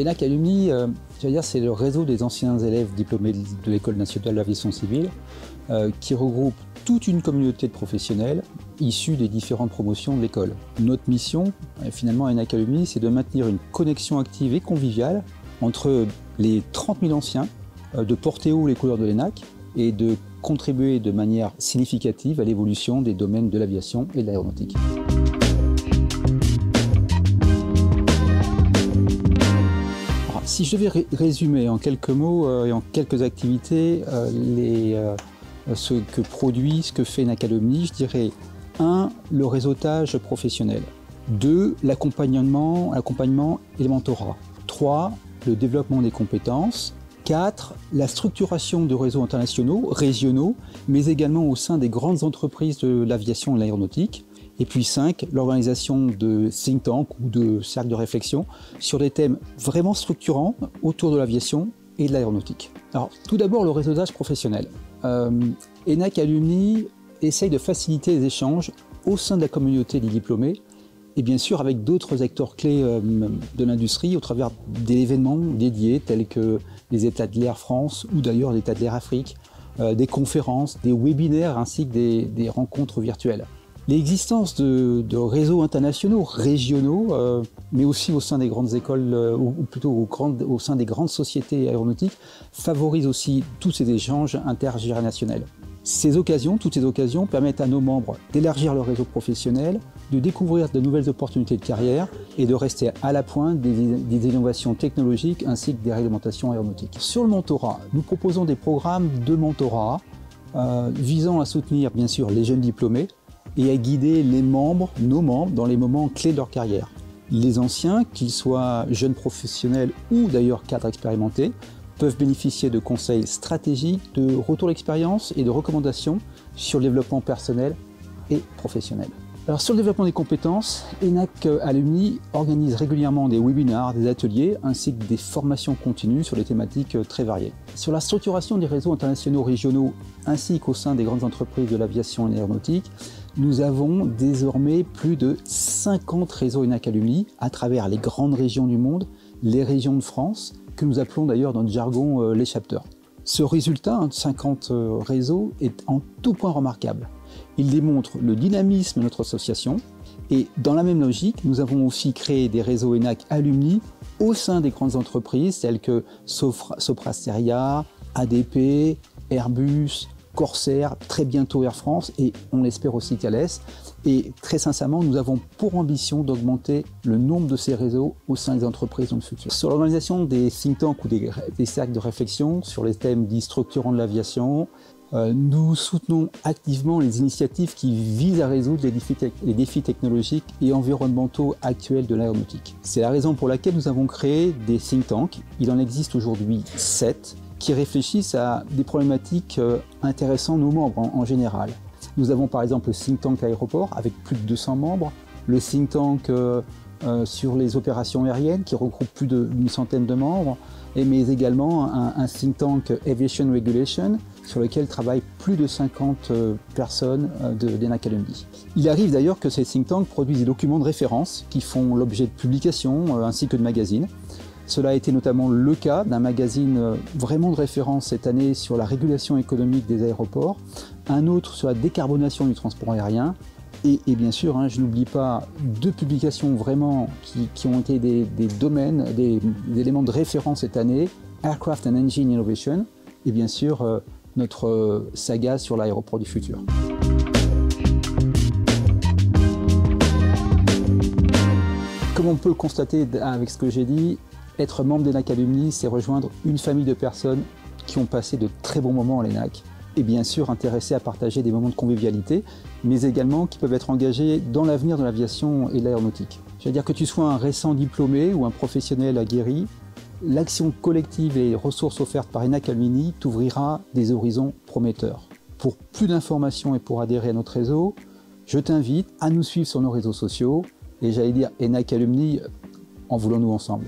ENAC Alumni, c'est le réseau des anciens élèves diplômés de l'École nationale d'aviation civile qui regroupe toute une communauté de professionnels issus des différentes promotions de l'école. Notre mission, finalement, à ENAC Alumni, c'est de maintenir une connexion active et conviviale entre les 30 000 anciens, de porter haut les couleurs de l'ENAC et de contribuer de manière significative à l'évolution des domaines de l'aviation et de l'aéronautique. Si je devais résumer en quelques mots et en quelques activités ce que produit, ce que fait ENAC Alumni, je dirais 1. Le réseautage professionnel. 2. L'accompagnement et le mentorat. 3. Le développement des compétences. 4. La structuration de réseaux internationaux, régionaux, mais également au sein des grandes entreprises de l'aviation et de l'aéronautique. Et puis 5, l'organisation de think tanks ou de cercles de réflexion sur des thèmes vraiment structurants autour de l'aviation et de l'aéronautique. Alors, tout d'abord, le réseautage professionnel. ENAC Alumni essaye de faciliter les échanges au sein de la communauté des diplômés et bien sûr avec d'autres acteurs clés de l'industrie au travers d'événements dédiés tels que les États de l'Air France ou d'ailleurs l'État de l'Air Afrique, des conférences, des webinaires ainsi que des rencontres virtuelles. L'existence de réseaux internationaux, régionaux, mais aussi au sein des grandes écoles, ou plutôt au sein des grandes sociétés aéronautiques, favorise aussi tous ces échanges intergénérationnels. Toutes ces occasions permettent à nos membres d'élargir leur réseau professionnel, de découvrir de nouvelles opportunités de carrière et de rester à la pointe des innovations technologiques ainsi que des réglementations aéronautiques. Sur le mentorat, nous proposons des programmes de mentorat visant à soutenir bien sûr les jeunes diplômés et à guider nos membres, dans les moments clés de leur carrière. Les anciens, qu'ils soient jeunes professionnels ou d'ailleurs cadres expérimentés, peuvent bénéficier de conseils stratégiques, de retours d'expérience et de recommandations sur le développement personnel et professionnel. Alors sur le développement des compétences, ENAC Alumni organise régulièrement des webinars, des ateliers ainsi que des formations continues sur des thématiques très variées. Sur la structuration des réseaux internationaux régionaux ainsi qu'au sein des grandes entreprises de l'aviation et de l'aéronautique, nous avons désormais plus de 50 réseaux ENAC Alumni à travers les grandes régions du monde, les régions de France, que nous appelons d'ailleurs dans le jargon les chapters. Ce résultat de 50 réseaux est en tout point remarquable. Il démontre le dynamisme de notre association et dans la même logique, nous avons aussi créé des réseaux ENAC Alumni au sein des grandes entreprises telles que Sopra Steria, ADP, Airbus, Corsair, très bientôt Air France et on l'espère aussi Thales. Et très sincèrement, nous avons pour ambition d'augmenter le nombre de ces réseaux au sein des entreprises dans le futur. Sur l'organisation des think tanks ou des cercles de réflexion sur les thèmes dits structurants de l'aviation, nous soutenons activement les initiatives qui visent à résoudre les défis technologiques et environnementaux actuels de l'aéronautique. C'est la raison pour laquelle nous avons créé des think tanks. Il en existe aujourd'hui 7 qui réfléchissent à des problématiques intéressant nos membres en général. Nous avons par exemple le think tank aéroport avec plus de 200 membres, le think tank sur les opérations aériennes qui regroupe plus d'une centaine de membres, mais également un think tank Aviation Regulation sur lequel travaillent plus de 50 personnes d'ENAC Alumni. Il arrive d'ailleurs que ces think tanks produisent des documents de référence qui font l'objet de publications ainsi que de magazines. Cela a été notamment le cas d'un magazine vraiment de référence cette année sur la régulation économique des aéroports, un autre sur la décarbonation du transport aérien et bien sûr, je n'oublie pas 2 publications vraiment qui ont été des domaines, des éléments de référence cette année, Aircraft and Engine Innovation et bien sûr notre saga sur l'aéroport du futur. Comme on peut le constater avec ce que j'ai dit, être membre d'ENAC Alumni, c'est rejoindre une famille de personnes qui ont passé de très bons moments à l'ENAC et bien sûr intéressés à partager des moments de convivialité, mais également qui peuvent être engagés dans l'avenir de l'aviation et de l'aéronautique. C'est-à-dire que tu sois un récent diplômé ou un professionnel aguerri, l'action collective et les ressources offertes par ENAC Alumni t'ouvrira des horizons prometteurs. Pour plus d'informations et pour adhérer à notre réseau, je t'invite à nous suivre sur nos réseaux sociaux et j'allais dire ENAC Alumni, en voulons-nous ensemble.